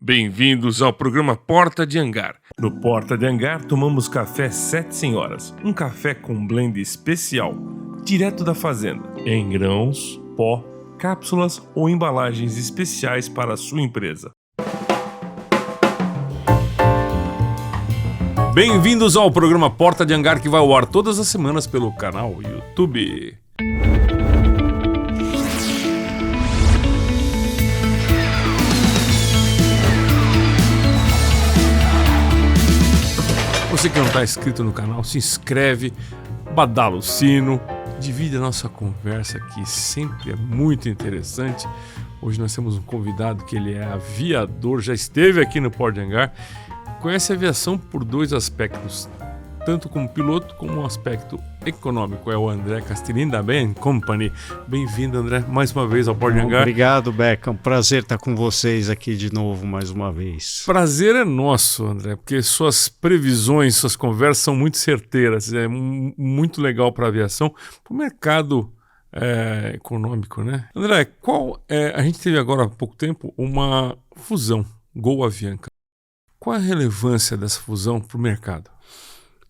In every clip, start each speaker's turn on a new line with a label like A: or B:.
A: Bem-vindos ao programa Porta de Hangar. No Porta de Hangar tomamos café 7 senhoras, um café com blend especial, direto da fazenda, em grãos, pó, cápsulas ou embalagens especiais para a sua empresa. Bem-vindos ao programa Porta de Hangar, que vai ao ar todas as semanas pelo canal YouTube. Você que não está inscrito no canal, se inscreve, badala o sino, divide a nossa conversa, que sempre é muito interessante. Hoje nós temos um convidado que ele é aviador, já esteve aqui no Porta de Hangar, conhece a aviação por dois aspectos, tanto como piloto como um aspecto econômico. É o André Castellin da Bain Company. Bem-vindo, André, mais uma vez ao Porta de Hangar.
B: Obrigado, Beca. Um prazer estar com vocês aqui de novo, mais uma vez.
A: Prazer é nosso, André, porque suas previsões, suas conversas são muito certeiras. É muito legal para a aviação, para o mercado econômico, né? André, a gente teve agora há pouco tempo uma fusão, Gol-Avianca. Qual a relevância dessa fusão para o mercado?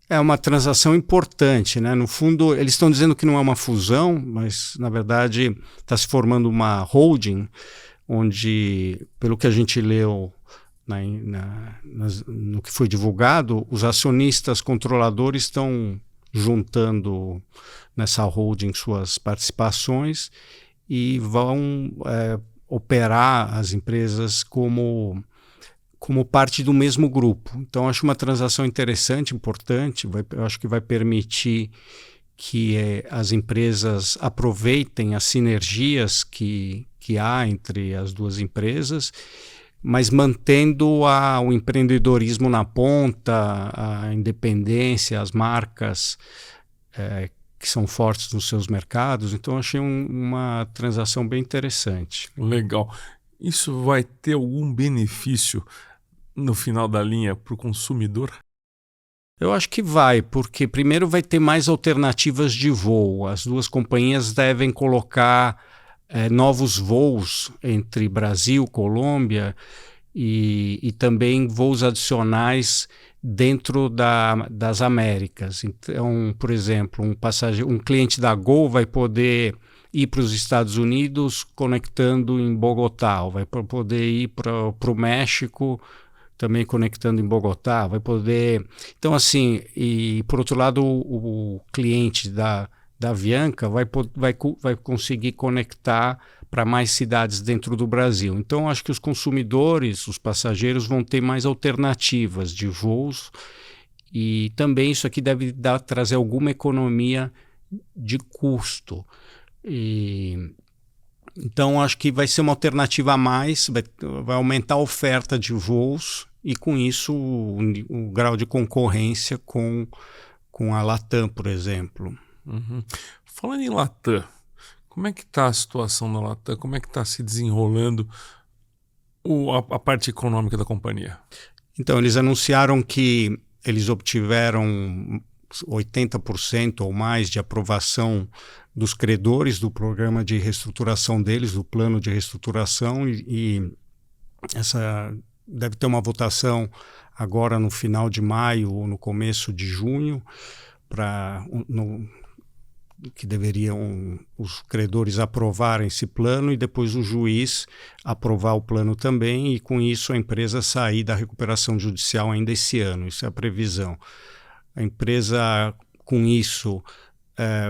B: É uma transação importante, né? No fundo, eles estão dizendo que não é uma fusão, mas, na verdade, está se formando uma holding, onde, pelo que a gente leu no que foi divulgado, os acionistas controladores estão juntando nessa holding suas participações e vão operar as empresas como parte do mesmo grupo. Então, acho uma transação interessante, importante. Eu acho que vai permitir que as empresas aproveitem as sinergias que há entre as duas empresas, mas mantendo o empreendedorismo na ponta, a independência, as marcas que são fortes nos seus mercados. Então, achei uma transação bem interessante.
A: Legal. Isso vai ter algum benefício no final da linha para o consumidor?
B: Eu acho que vai, porque primeiro vai ter mais alternativas de voo. As duas companhias devem colocar novos voos entre Brasil, Colômbia e também voos adicionais dentro das Américas. Então, por exemplo, um cliente da Gol vai poder ir para os Estados Unidos conectando em Bogotá, ou vai poder ir para o México também conectando em Bogotá, vai poder... Então, assim, e por outro lado, o cliente da Avianca vai conseguir conectar para mais cidades dentro do Brasil. Então, acho que os consumidores, os passageiros vão ter mais alternativas de voos e também isso aqui deve trazer alguma economia de custo. Então, acho que vai ser uma alternativa a mais, vai aumentar a oferta de voos e, com isso, o grau de concorrência com a Latam, por exemplo.
A: Uhum. Falando em Latam, como é que está a situação na Latam? Como é que está se desenrolando a parte econômica da companhia?
B: Então, eles anunciaram que eles obtiveram 80% ou mais de aprovação dos credores do programa de reestruturação deles, do plano de reestruturação, e essa deve ter uma votação agora no final de maio ou no começo de junho, que deveriam os credores aprovarem esse plano e depois o juiz aprovar o plano também, e com isso a empresa sair da recuperação judicial ainda esse ano. Isso é a previsão. A empresa, com isso,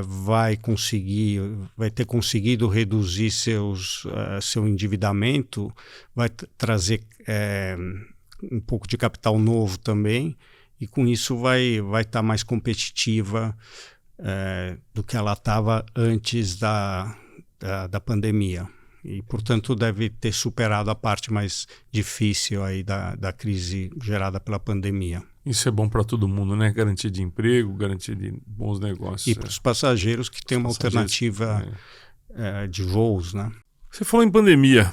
B: vai ter conseguido reduzir seu endividamento, vai trazer um pouco de capital novo também, e com isso vai estar mais competitiva do que ela estava antes da pandemia. E, portanto, deve ter superado a parte mais difícil aí da crise gerada pela pandemia.
A: Isso é bom para todo mundo, né? Garantia de emprego, garantia de bons negócios.
B: E para os passageiros que têm uma alternativa de voos, né?
A: Você falou em pandemia.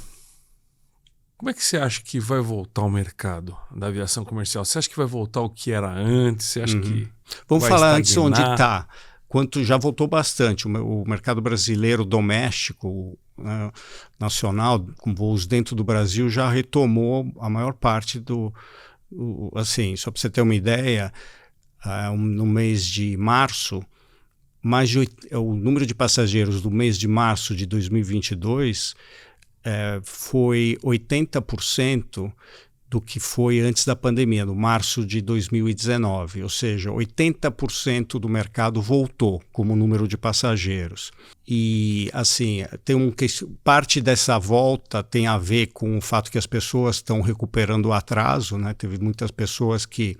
A: Como é que você acha que vai voltar o mercado da aviação comercial? Você acha que vai voltar o que era antes? Você acha que
B: Vamos
A: vai
B: falar
A: estagnar?
B: antes onde está. Quanto já voltou bastante. O mercado brasileiro doméstico, nacional, com voos dentro do Brasil, já retomou a maior parte assim, só para você ter uma ideia, no mês de março, o número de passageiros do mês de março de 2022 foi 80% do que foi antes da pandemia, no março de 2019, ou seja, 80% do mercado voltou como número de passageiros. E assim, parte dessa volta tem a ver com o fato que as pessoas estão recuperando o atraso, né? Teve muitas pessoas que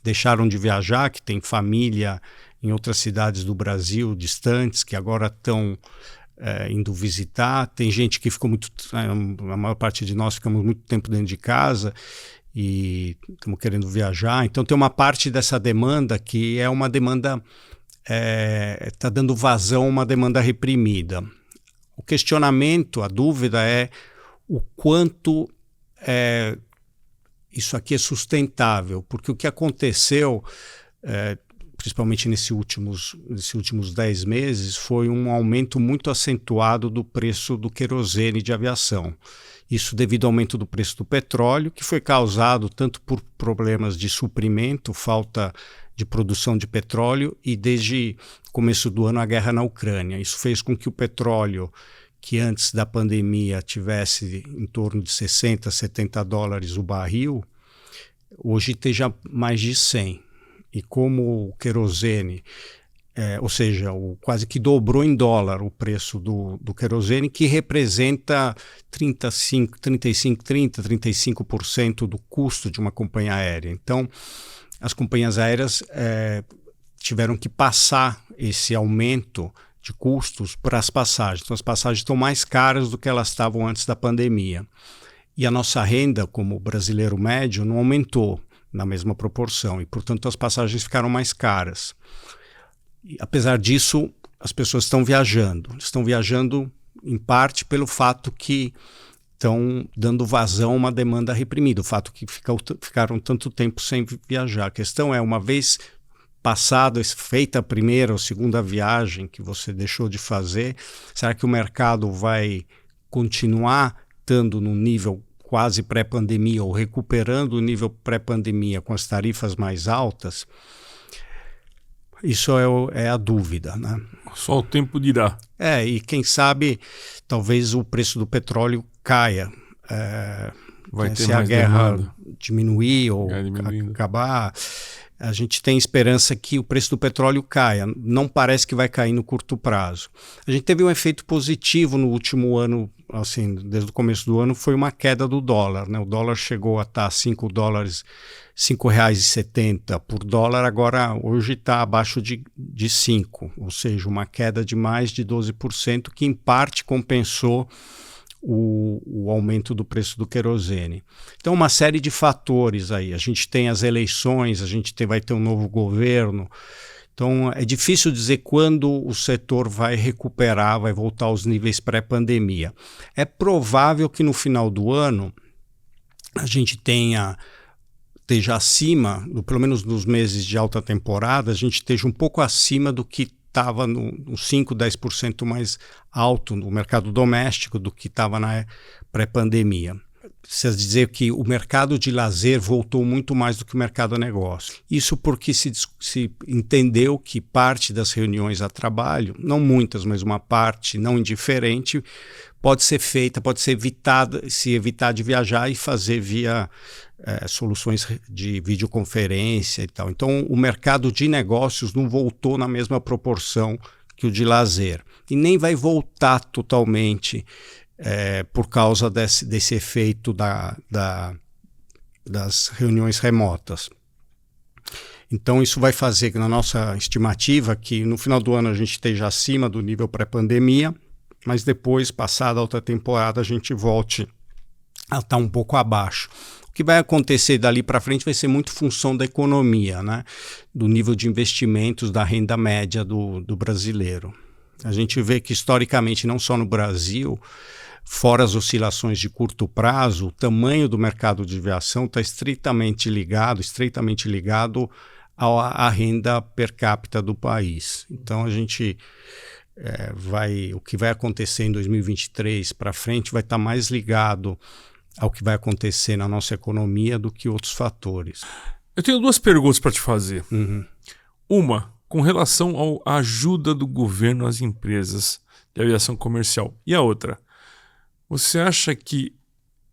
B: deixaram de viajar, que têm família em outras cidades do Brasil, distantes, que agora estão indo visitar. Tem gente que ficou a maior parte de nós ficamos muito tempo dentro de casa e estamos querendo viajar. Então tem uma parte dessa demanda que é uma demanda, está dando vazão a uma demanda reprimida. O questionamento, a dúvida é o quanto isso aqui é sustentável, porque o que aconteceu, principalmente nesses últimos 10 meses, foi um aumento muito acentuado do preço do querosene de aviação. Isso devido ao aumento do preço do petróleo, que foi causado tanto por problemas de suprimento, falta de produção de petróleo, e desde o começo do ano a guerra na Ucrânia. Isso fez com que o petróleo, que antes da pandemia tivesse em torno de 60, 70 dólares o barril, hoje esteja mais de 100. E como o querosene, ou seja, quase que dobrou em dólar o preço do querosene, que representa 35% do custo de uma companhia aérea. Então, as companhias aéreas tiveram que passar esse aumento de custos para as passagens. Então, as passagens estão mais caras do que elas estavam antes da pandemia. E a nossa renda, como brasileiro médio, não aumentou na mesma proporção, e, portanto, as passagens ficaram mais caras. E, apesar disso, as pessoas estão viajando em parte pelo fato que estão dando vazão a uma demanda reprimida, o fato que ficaram tanto tempo sem viajar. A questão é, uma vez feita a primeira ou segunda viagem que você deixou de fazer, será que o mercado vai continuar estando no nível quase pré-pandemia ou recuperando o nível pré-pandemia com as tarifas mais altas? Isso é a dúvida, né?
A: Só o tempo dirá.
B: E quem sabe talvez o preço do petróleo caia.
A: Vai ter
B: se
A: mais
B: a guerra
A: demanda.
B: Diminuir ou acabar, a gente tem esperança que o preço do petróleo caia. Não parece que vai cair no curto prazo. A gente teve um efeito positivo no último ano, assim, desde o começo do ano, foi uma queda do dólar, né? O dólar chegou a estar R$ 5,70 por dólar, agora hoje está abaixo de 5, ou seja, uma queda de mais de 12%, que em parte compensou o aumento do preço do querosene. Então, uma série de fatores aí. A gente tem as eleições, vai ter um novo governo. Então, é difícil dizer quando o setor vai recuperar, vai voltar aos níveis pré-pandemia. É provável que no final do ano a gente esteja acima, pelo menos nos meses de alta temporada, a gente esteja um pouco acima do que estava nos 5, 10% mais alto no mercado doméstico do que estava na pré-pandemia. Precisa dizer que o mercado de lazer voltou muito mais do que o mercado a negócio. Isso porque se entendeu que parte das reuniões a trabalho, não muitas, mas uma parte não indiferente, pode ser feita, pode ser evitada, se evitar de viajar e fazer via soluções de videoconferência e tal. Então, o mercado de negócios não voltou na mesma proporção que o de lazer. E nem vai voltar totalmente por causa desse efeito das reuniões remotas. Então, isso vai fazer que, na nossa estimativa, que no final do ano a gente esteja acima do nível pré-pandemia, mas depois, passada a outra temporada, a gente volte a estar um pouco abaixo. O que vai acontecer dali para frente vai ser muito função da economia, né? Do nível de investimentos, da renda média do brasileiro. A gente vê que, historicamente, não só no Brasil, fora as oscilações de curto prazo, o tamanho do mercado de aviação está estreitamente ligado à renda per capita do país. Então, a gente o que vai acontecer em 2023 para frente vai estar mais ligado ao que vai acontecer na nossa economia do que outros fatores.
A: Eu tenho duas perguntas para te fazer.
B: Uhum.
A: Uma, com relação à ajuda do governo às empresas de aviação comercial. E a outra, você acha que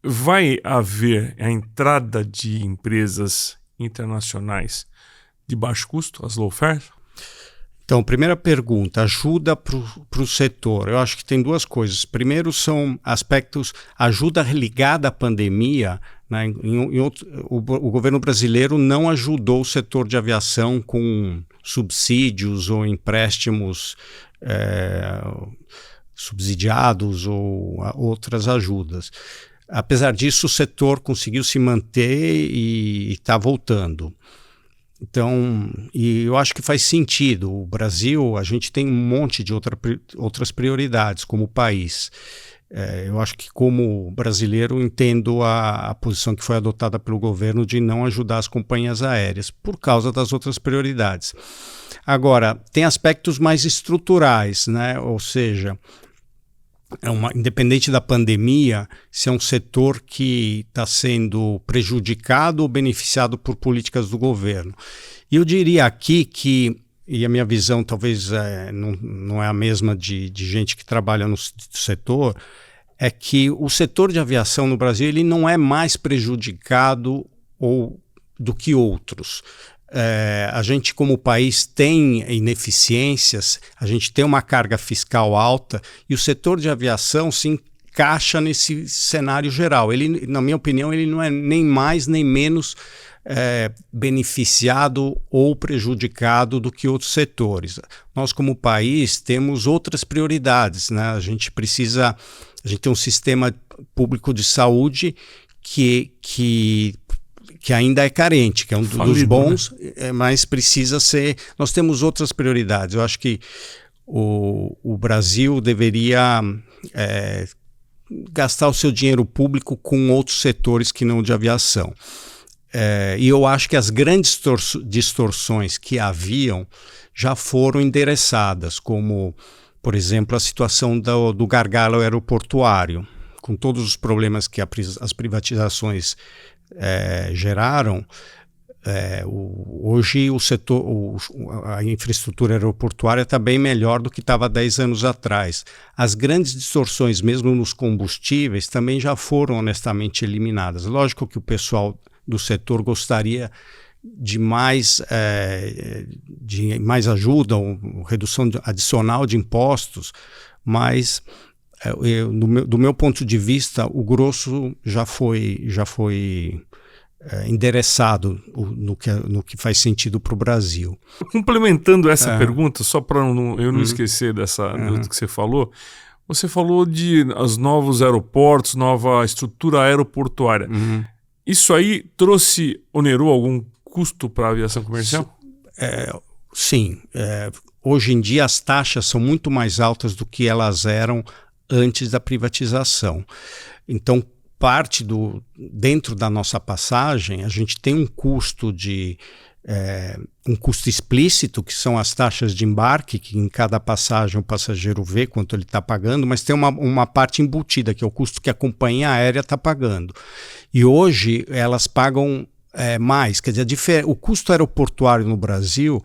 A: vai haver a entrada de empresas internacionais de baixo custo, as low fare?
B: Então, primeira pergunta, ajuda para o setor. Eu acho que tem duas coisas. Primeiro são aspectos, ajuda ligada à pandemia, né? O governo brasileiro não ajudou o setor de aviação com subsídios ou empréstimos subsidiados ou outras ajudas. Apesar disso, o setor conseguiu se manter e está voltando. Então, e eu acho que faz sentido. O Brasil, a gente tem um monte de outras prioridades como país. Eu acho que como brasileiro entendo a posição que foi adotada pelo governo de não ajudar as companhias aéreas por causa das outras prioridades. Agora, tem aspectos mais estruturais, né? Ou seja, independente da pandemia, se é um setor que está sendo prejudicado ou beneficiado por políticas do governo. E eu diria aqui que, e a minha visão talvez não é a mesma de gente que trabalha no setor, é que o setor de aviação no Brasil ele não é mais prejudicado do que outros. A gente, como país, tem ineficiências, a gente tem uma carga fiscal alta e o setor de aviação se encaixa nesse cenário geral. Ele, na minha opinião, ele não é nem mais nem menos beneficiado ou prejudicado do que outros setores. Nós, como país, temos outras prioridades, né? A gente tem um sistema público de saúde que ainda é carente, que é um dos bons, né? Mas precisa ser... Nós temos outras prioridades. Eu acho que o Brasil deveria gastar o seu dinheiro público com outros setores que não de aviação. E eu acho que as grandes distorções que haviam já foram endereçadas, como, por exemplo, a situação do gargalo aeroportuário, com todos os problemas que as privatizações geraram. Hoje o setor, a infraestrutura aeroportuária está bem melhor do que estava 10 anos atrás. As grandes distorções, mesmo nos combustíveis, também já foram honestamente eliminadas. Lógico que o pessoal do setor gostaria de mais ajuda, redução adicional de impostos, mas do meu ponto de vista, o grosso já foi endereçado no que faz sentido para o Brasil.
A: Complementando essa pergunta, só para eu não esquecer do que você falou de os novos aeroportos, nova estrutura aeroportuária. Isso aí onerou algum custo para a aviação comercial?
B: Sim. Hoje em dia as taxas são muito mais altas do que elas eram antes da privatização. Então, dentro da nossa passagem, a gente tem um custo um custo explícito, que são as taxas de embarque, que em cada passagem o passageiro vê quanto ele está pagando, mas tem uma parte embutida, que é o custo que a companhia aérea está pagando. E hoje elas pagam mais, quer dizer, o custo aeroportuário no Brasil,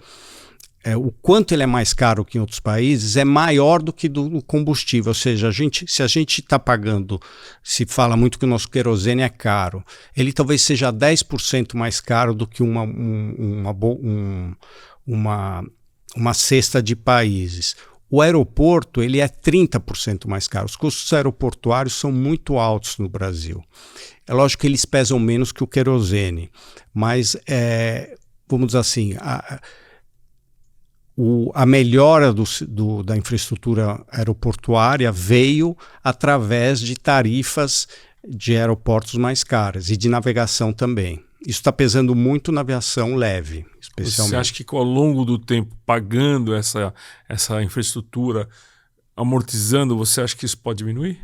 B: o quanto ele é mais caro que em outros países, é maior do que do combustível. Ou seja, se a gente está pagando, se fala muito que o nosso querosene é caro, ele talvez seja 10% mais caro do que uma cesta de países. O aeroporto ele é 30% mais caro. Os custos aeroportuários são muito altos no Brasil. É lógico que eles pesam menos que o querosene, mas, vamos dizer assim, a melhora da infraestrutura aeroportuária veio através de tarifas de aeroportos mais caras e de navegação também. Isso está pesando muito na aviação leve, especialmente.
A: Você acha que ao longo do tempo, pagando essa infraestrutura, amortizando, você acha que isso pode diminuir?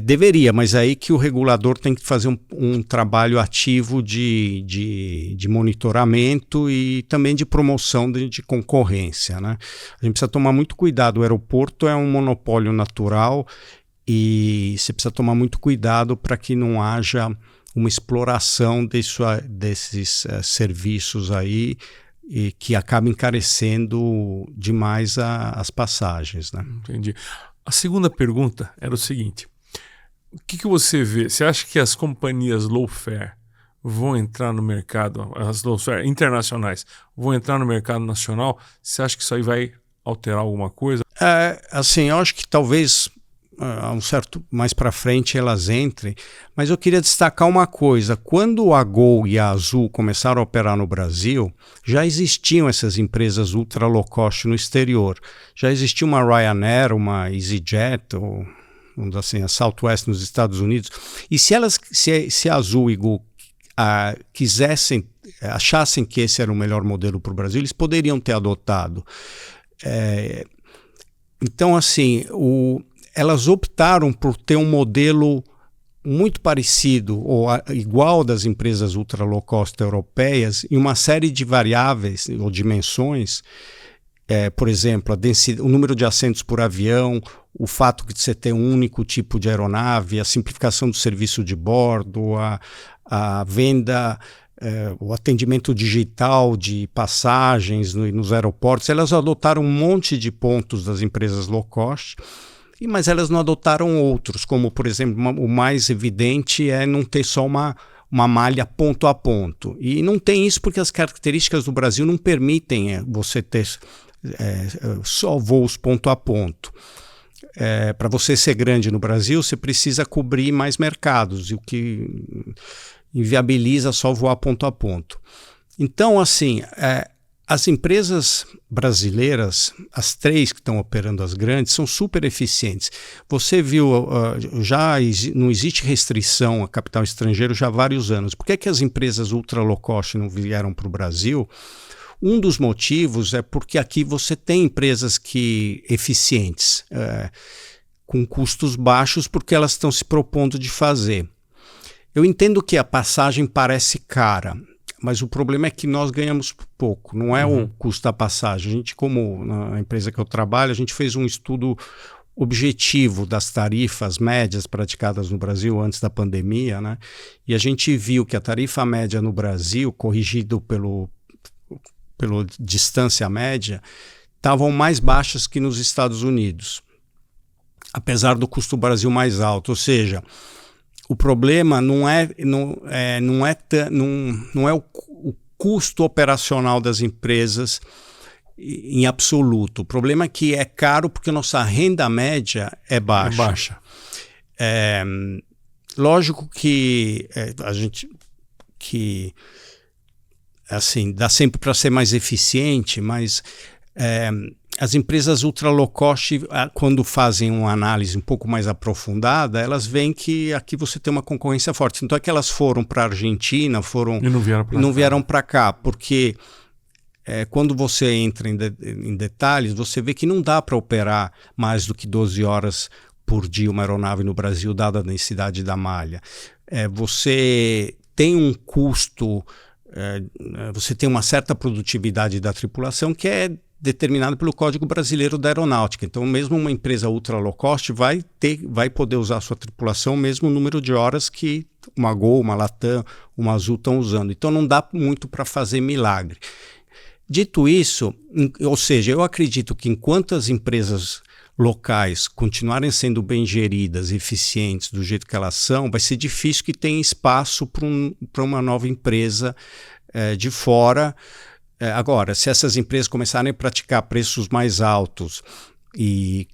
B: Deveria, mas aí que o regulador tem que fazer um trabalho ativo de monitoramento e também de promoção de concorrência, né? A gente precisa tomar muito cuidado. O aeroporto é um monopólio natural e você precisa tomar muito cuidado para que não haja uma exploração desses serviços aí e que acaba encarecendo demais as passagens, né?
A: Entendi. A segunda pergunta era o seguinte: o que você vê? Você acha que as companhias low-fare vão entrar no mercado, as low-fare internacionais vão entrar no mercado nacional? Você acha que isso aí vai alterar alguma coisa?
B: Assim, eu acho que talvez mais para frente elas entrem, mas eu queria destacar uma coisa. Quando a Gol e a Azul começaram a operar no Brasil, já existiam essas empresas ultra low cost no exterior. Já existia uma Ryanair, uma EasyJet, ou vamos dizer assim, a Southwest nos Estados Unidos. E se a Azul e Gol achassem que esse era o melhor modelo para o Brasil, eles poderiam ter adotado. Então, assim, elas optaram por ter um modelo muito parecido ou igual das empresas ultra low cost europeias em uma série de variáveis ou dimensões, por exemplo, o número de assentos por avião, o fato de você ter um único tipo de aeronave, a simplificação do serviço de bordo, a venda, o atendimento digital de passagens nos aeroportos. Elas adotaram um monte de pontos das empresas low cost, mas elas não adotaram outros, como, por exemplo, o mais evidente é não ter só uma malha ponto a ponto. E não tem isso porque as características do Brasil não permitem você ter só voos ponto a ponto. Para você ser grande no Brasil, você precisa cobrir mais mercados, e o que inviabiliza só voar ponto a ponto. Então, assim, as empresas brasileiras, as 3 que estão operando as grandes, são super eficientes. Você viu, não existe restrição a capital estrangeiro já há vários anos. Por que as empresas ultra low cost não vieram para o Brasil? Um dos motivos é porque aqui você tem empresas eficientes, com custos baixos, porque elas estão se propondo de fazer. Eu entendo que a passagem parece cara, mas o problema é que nós ganhamos pouco, não é o custo da passagem. A gente, como na empresa que eu trabalho, a gente fez um estudo objetivo das tarifas médias praticadas no Brasil antes da pandemia, né? E a gente viu que a tarifa média no Brasil, corrigido pelo distância média, estavam mais baixas que nos Estados Unidos, apesar do custo do Brasil mais alto. Ou seja, o problema não é o custo operacional das empresas em absoluto. O problema é que é caro porque nossa renda média é baixa. Lógico que assim, dá sempre para ser mais eficiente, mas as empresas ultra low cost, quando fazem uma análise um pouco mais aprofundada, elas veem que aqui você tem uma concorrência forte. Então é que elas foram para a Argentina,
A: e não
B: vieram para cá, porque quando você entra em detalhes, você vê que não dá para operar mais do que 12 horas por dia uma aeronave no Brasil, dada a densidade da malha. Você tem um custo, você tem uma certa produtividade da tripulação que é determinado pelo Código Brasileiro da Aeronáutica. Então, mesmo uma empresa ultra low cost vai poder usar a sua tripulação o mesmo número de horas que uma Gol, uma Latam, uma Azul estão usando. Então, não dá muito para fazer milagre. Dito isso, ou seja, eu acredito que enquanto as empresas locais continuarem sendo bem geridas, eficientes do jeito que elas são, vai ser difícil que tenha espaço para uma nova empresa de fora. Agora, se essas empresas começarem a praticar preços mais altos e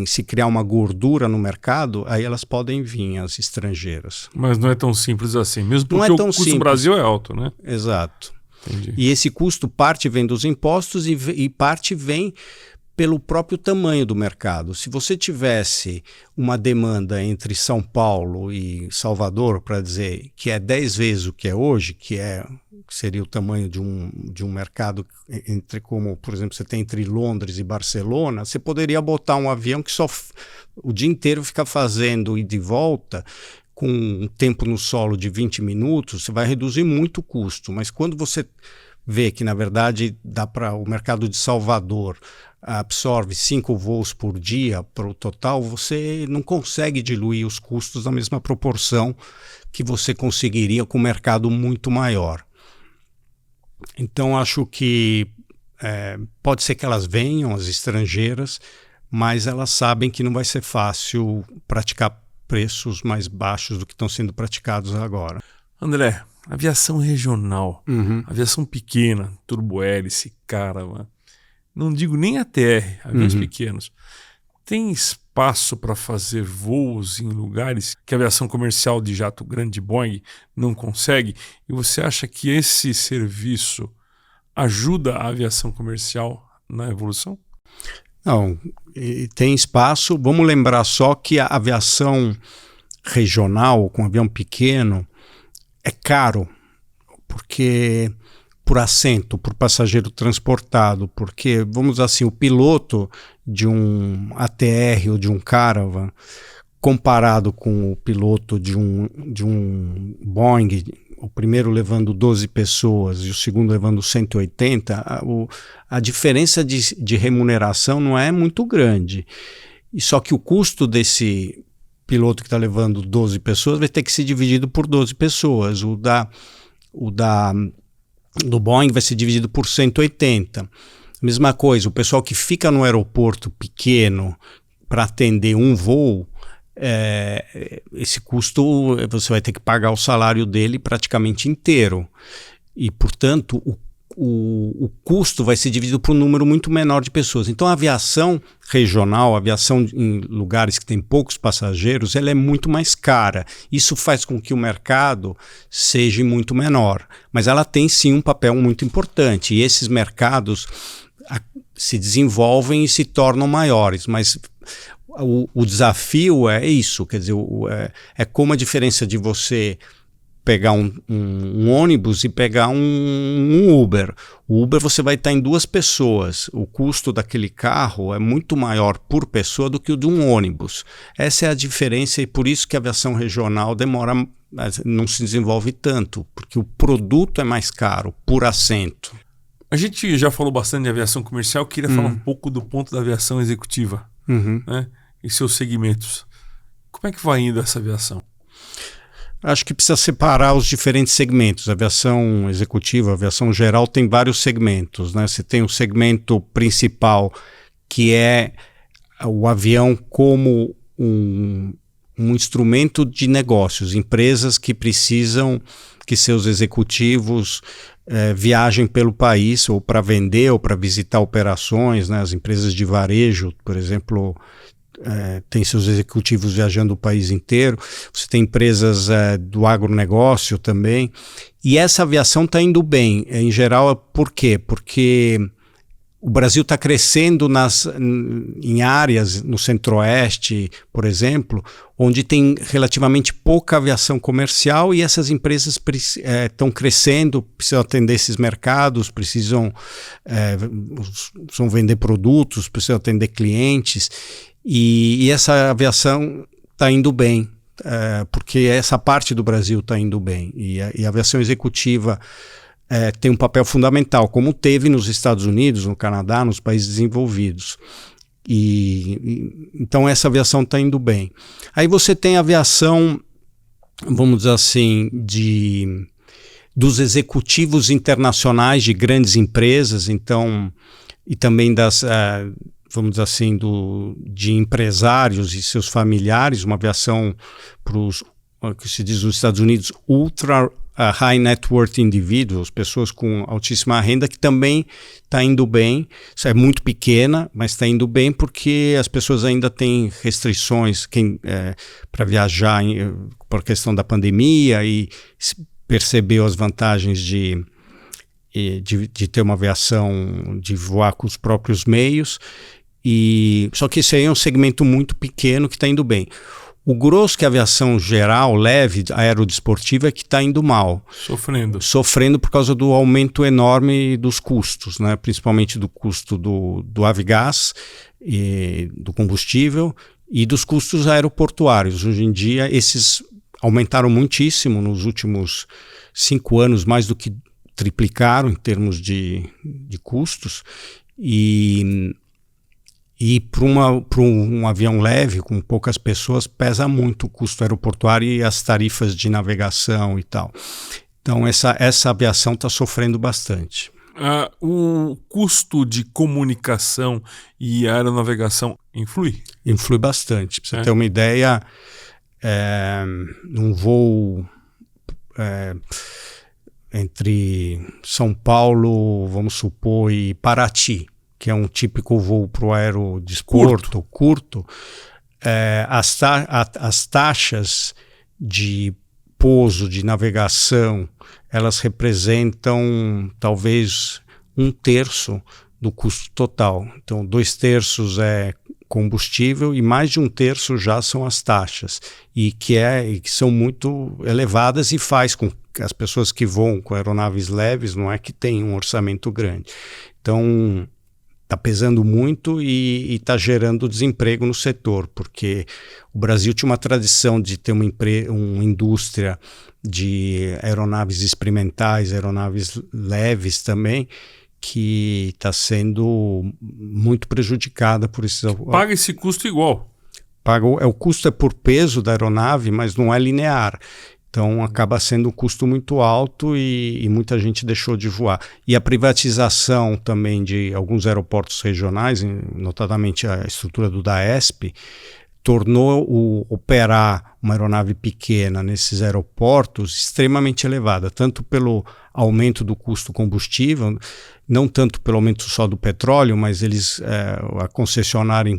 B: se criar uma gordura no mercado, aí elas podem vir, as estrangeiras.
A: Mas não é tão simples assim, mesmo porque o custo do Brasil é alto, né?
B: Exato.
A: Entendi.
B: E esse custo parte vem dos impostos e parte vem pelo próprio tamanho do mercado. Se você tivesse uma demanda entre São Paulo e Salvador, para dizer que é 10 vezes o que é hoje, que seria o tamanho de um mercado entre, como, por exemplo, você tem entre Londres e Barcelona, você poderia botar um avião que só o dia inteiro fica fazendo ida e volta, com um tempo no solo de 20 minutos, você vai reduzir muito o custo. Mas quando você vê que, na verdade, dá para o mercado de Salvador absorve 5 voos por dia para o total, você não consegue diluir os custos na mesma proporção que você conseguiria com um mercado muito maior. Então, acho que pode ser que elas venham, as estrangeiras, mas elas sabem que não vai ser fácil praticar preços mais baixos do que estão sendo praticados agora.
A: André, aviação regional, aviação pequena, turbohélice, Caravan, não digo nem ATR, aviões pequenos, tem espaço para fazer voos em lugares que a aviação comercial de jato grande Boeing não consegue? E você acha que esse serviço ajuda a aviação comercial na evolução?
B: Não, tem espaço. Vamos lembrar só que a aviação regional, com avião pequeno, é caro, porque por assento, por passageiro transportado, porque, vamos dizer assim, o piloto de um ATR ou de um Caravan, comparado com o piloto de um Boeing, o primeiro levando 12 pessoas e o segundo levando 180, a diferença de remuneração não é muito grande. E só que o custo desse piloto que está levando 12 pessoas vai ter que ser dividido por 12 pessoas. Do Boeing vai ser dividido por 180. Mesma coisa, o pessoal que fica no aeroporto pequeno para atender um voo, esse custo você vai ter que pagar o salário dele praticamente inteiro. E, portanto, o custo vai ser dividido por um número muito menor de pessoas. Então, a aviação regional, a aviação em lugares que tem poucos passageiros, ela é muito mais cara. Isso faz com que o mercado seja muito menor. Mas ela tem, sim, um papel muito importante. E esses mercados se desenvolvem e se tornam maiores. Mas o desafio é isso, quer dizer, é como a diferença de você pegar um ônibus e pegar um Uber. O Uber você vai estar em 2 pessoas. O custo daquele carro é muito maior por pessoa do que o de um ônibus. Essa é a diferença e por isso que a aviação regional não se desenvolve tanto, porque o produto é mais caro por assento.
A: A gente já falou bastante de aviação comercial, queria falar um pouco do ponto da aviação executiva, né, e seus segmentos. Como é que vai indo essa aviação?
B: Acho que precisa separar os diferentes segmentos. A aviação executiva, a aviação geral tem vários segmentos, né? Você tem o segmento principal, que é o avião como um instrumento de negócios, empresas que precisam que seus executivos viajem pelo país ou para vender ou para visitar operações, né? As empresas de varejo, por exemplo, tem seus executivos viajando o país inteiro. Você tem empresas do agronegócio também. E essa aviação está indo bem. Em geral, por quê? Porque o Brasil está crescendo em áreas no centro-oeste, por exemplo, onde tem relativamente pouca aviação comercial e essas empresas estão crescendo, precisam atender esses mercados, precisam vender produtos, precisam atender clientes. E essa aviação está indo bem, porque essa parte do Brasil está indo bem. E a aviação executiva tem um papel fundamental, como teve nos Estados Unidos, no Canadá, nos países desenvolvidos. Então essa aviação está indo bem. Aí você tem a aviação, vamos dizer assim, dos executivos internacionais de grandes empresas, então, e também vamos dizer assim, de empresários e seus familiares, uma aviação para os, que se diz nos Estados Unidos, ultra high net worth individuals, pessoas com altíssima renda, que também está indo bem. Isso é muito pequena, mas está indo bem porque as pessoas ainda têm restrições para viajar por questão da pandemia e percebeu as vantagens de ter uma aviação, de voar com os próprios meios. Só que esse aí é um segmento muito pequeno que está indo bem. O grosso que a aviação geral, leve, aerodesportiva, é que está indo mal. Sofrendo por causa do aumento enorme dos custos, né? Principalmente do custo do avgás, do combustível e dos custos aeroportuários. Hoje em dia, esses aumentaram muitíssimo nos últimos 5 anos, mais do que triplicaram em termos de custos. E para um avião leve, com poucas pessoas, pesa muito o custo aeroportuário e as tarifas de navegação e tal. Então, essa aviação está sofrendo bastante.
A: O custo de comunicação e aeronavegação influi?
B: Influi bastante. Para você ter uma ideia, num voo entre São Paulo, vamos supor, e Paraty, que é um típico voo para o aerodesporto curto, as taxas de pouso, de navegação, elas representam talvez 1/3 do custo total. Então, 2/3 é combustível e mais de 1/3 já são as taxas, e que são muito elevadas, e faz com que as pessoas que voam com aeronaves leves não é que tem um orçamento grande. Então, está pesando muito e está gerando desemprego no setor, porque o Brasil tinha uma tradição de ter uma indústria de aeronaves experimentais, aeronaves leves também, que está sendo muito prejudicada por esses...
A: Paga esse custo igual.
B: O custo é por peso da aeronave, mas não é linear. Então, acaba sendo um custo muito alto e muita gente deixou de voar. E a privatização também de alguns aeroportos regionais, notadamente a estrutura do DAESP, tornou operar uma aeronave pequena nesses aeroportos extremamente elevada, tanto pelo aumento do custo combustível, não tanto pelo aumento só do petróleo, mas a concessionária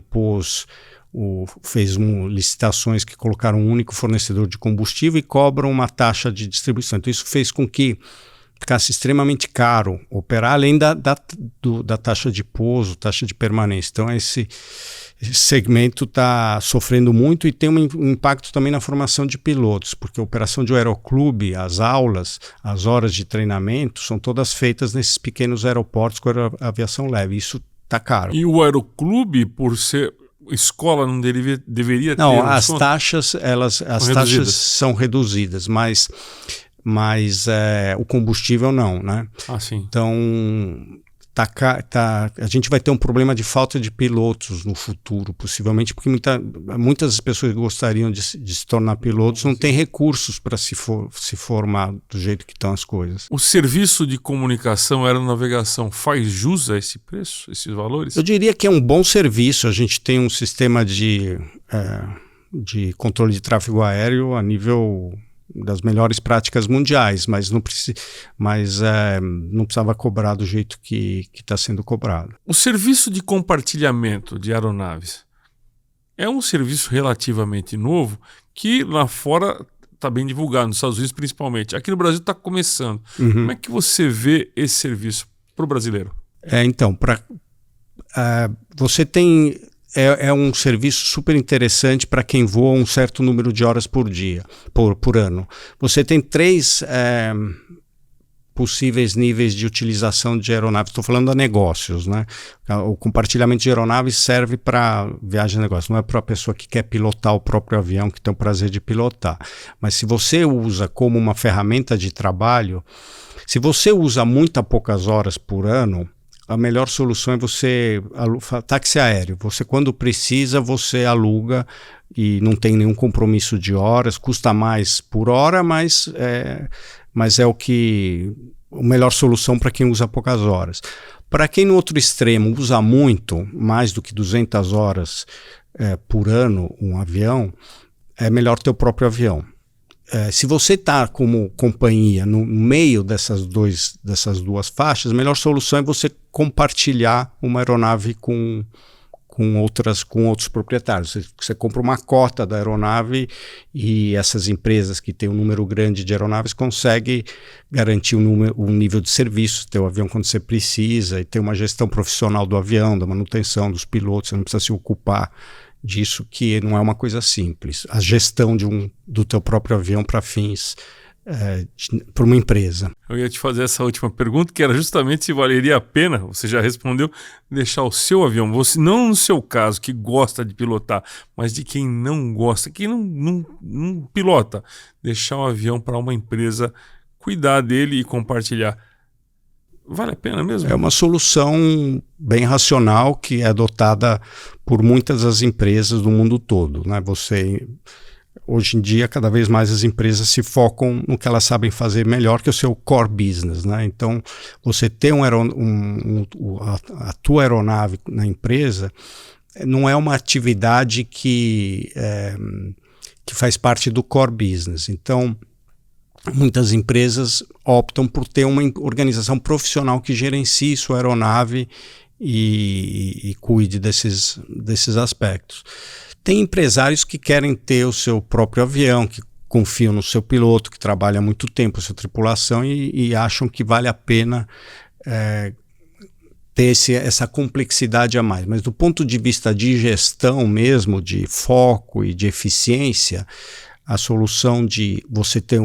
B: fez licitações que colocaram um único fornecedor de combustível e cobram uma taxa de distribuição. Então, isso fez com que ficasse extremamente caro operar, além da taxa de pouso, taxa de permanência. Então, esse segmento está sofrendo muito e tem um impacto também na formação de pilotos, porque a operação de um aeroclube, as aulas, as horas de treinamento, são todas feitas nesses pequenos aeroportos com a aviação leve. Isso está caro.
A: E o aeroclube, por ser... escola não deveria ter...
B: Não, as taxas são reduzidas, mas o combustível não, né?
A: Sim.
B: Então, a gente vai ter um problema de falta de pilotos no futuro, possivelmente, porque muitas pessoas que gostariam de se tornar pilotos não têm recursos para se formar do jeito que estão as coisas.
A: O serviço de comunicação, aeronavegação, faz jus a esse preço, esses valores?
B: Eu diria que é um bom serviço. A gente tem um sistema de controle de tráfego aéreo a nível das melhores práticas mundiais, mas não precisava cobrar do jeito que está sendo cobrado.
A: O serviço de compartilhamento de aeronaves é um serviço relativamente novo que lá fora está bem divulgado, nos Estados Unidos principalmente. Aqui no Brasil está começando.
B: Uhum.
A: Como é que você vê esse serviço para o brasileiro?
B: Então, você tem... É um serviço super interessante para quem voa um certo número de horas por dia, por ano. Você tem 3 possíveis níveis de utilização de aeronaves. Estou falando de negócios, né? O compartilhamento de aeronaves serve para viagem de negócio, não é para a pessoa que quer pilotar o próprio avião, que tem o prazer de pilotar. Mas se você usa como uma ferramenta de trabalho, se você usa poucas horas por ano, a melhor solução é você táxi aéreo. Você, quando precisa, você aluga e não tem nenhum compromisso de horas, custa mais por hora, mas é a melhor solução para quem usa poucas horas. Para quem no outro extremo usa muito, mais do que 200 horas por ano um avião, é melhor ter o próprio avião. Se você está como companhia no meio dessas duas faixas, a melhor solução é você compartilhar uma aeronave com com outros proprietários. Você compra uma cota da aeronave e essas empresas que têm um número grande de aeronaves conseguem garantir um nível de serviço, ter o avião quando você precisa e ter uma gestão profissional do avião, da manutenção, dos pilotos. Você não precisa se ocupar disso, que não é uma coisa simples. A gestão do teu próprio avião para fins para uma empresa.
A: Eu ia te fazer essa última pergunta, que era justamente se valeria a pena, você já respondeu, deixar o seu avião, você, não no seu caso, que gosta de pilotar, mas de quem não gosta, quem não pilota, deixar o avião para uma empresa cuidar dele e compartilhar. Vale a pena mesmo?
B: É uma solução bem racional que é adotada por muitas das empresas do mundo todo, né? Hoje em dia, cada vez mais as empresas se focam no que elas sabem fazer melhor, que é o seu core business, né? Então, você ter a tua aeronave na empresa não é uma atividade que faz parte do core business. Então, muitas empresas optam por ter uma organização profissional que gerencie sua aeronave e cuide desses aspectos. Tem empresários que querem ter o seu próprio avião, que confiam no seu piloto, que trabalha há muito tempo, a sua tripulação, e acham que vale a pena ter essa complexidade a mais. Mas do ponto de vista de gestão mesmo, de foco e de eficiência, a solução de você ter...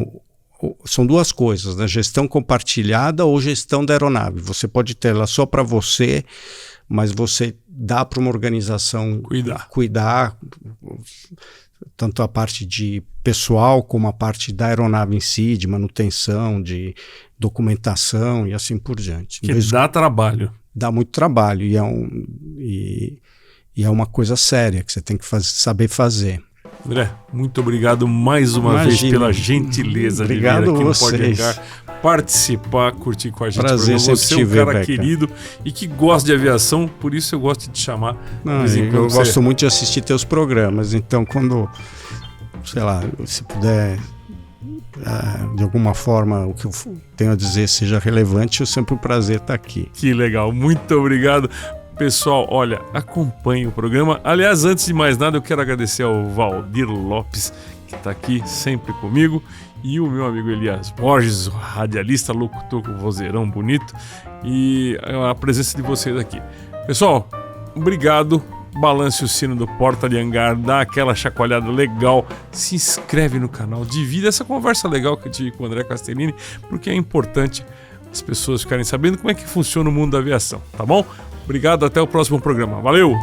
B: São duas coisas, né? Gestão compartilhada ou gestão da aeronave. Você pode ter ela só para você, mas você dá para uma organização cuidar tanto a parte de pessoal como a parte da aeronave em si, de manutenção, de documentação e assim por diante.
A: Que dá trabalho.
B: Dá muito trabalho e é uma coisa séria que você tem que saber fazer.
A: André, muito obrigado mais uma vez pela gentileza de vir aqui no Pode Hangar, participar, curtir com a gente.
B: Prazer,
A: você é um cara querido e que gosta de aviação, por isso eu gosto de te chamar.
B: Eu gosto muito de assistir teus programas, então quando, sei lá, se puder, de alguma forma, o que eu tenho a dizer seja relevante, é sempre um prazer estar aqui.
A: Que legal, muito obrigado. Pessoal, olha, acompanhe o programa. Aliás, antes de mais nada, eu quero agradecer ao Valdir Lopes, que está aqui sempre comigo, e o meu amigo Elias Borges, radialista, locutor com vozeirão bonito, e a presença de vocês aqui. Pessoal, obrigado. Balance o sino do Porta de Hangar, dá aquela chacoalhada legal, se inscreve no canal, divida essa conversa legal que eu tive com o André Castellini, porque é importante as pessoas ficarem sabendo como é que funciona o mundo da aviação, tá bom? Obrigado, até o próximo programa. Valeu!